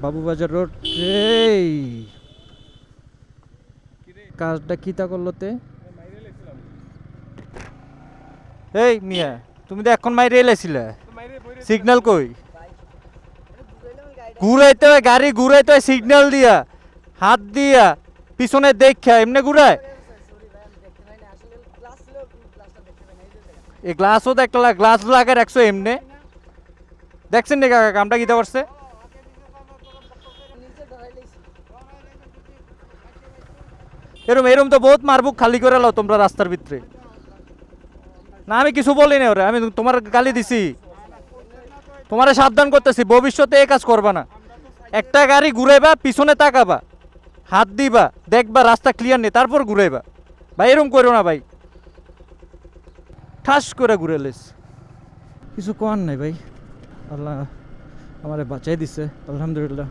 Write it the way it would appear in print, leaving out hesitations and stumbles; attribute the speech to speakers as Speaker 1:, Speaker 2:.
Speaker 1: Babubazar road. এই কাজটা কিতা করলোতে? এই মিয়া, তুমি তো এখন মাইরে এলাইছিলে, সিগন্যাল কই? ঘুরাইতে হয় গাড়ি, ঘুরাইতে হয় সিগন্যাল দিয়া, হাত দিয়া পিছনে দেখা এমনি ঘুরায়। এই গ্লাসও দেখলা, গ্লাস লাগে রাখছো এমনি, দেখছেন নি কাকা কামটা কিতা করছে? এরম এরম তো বহুত মারবুক খালি করে লাও তোমরা রাস্তার ভিতরে। না আমি কিছু বলি না ওরে, আমি তোমার গালি দিছি, তোমারে সাবধান করতেছি ভবিষ্যতে এই কাজ করবা না। একটা গাড়ি ঘুরাইবা পিছনে তাকাবা, হাত দিবা, দেখবা রাস্তা ক্লিয়ার নেই, তারপর ঘুরাইবা। ভাই এরম করো না ভাই, ঠাস করে ঘুরে লেস। কিছু কোয়ার নাই ভাই, আল্লাহ আমারে বাঁচাই দিছে, আলহামদুলিল্লাহ।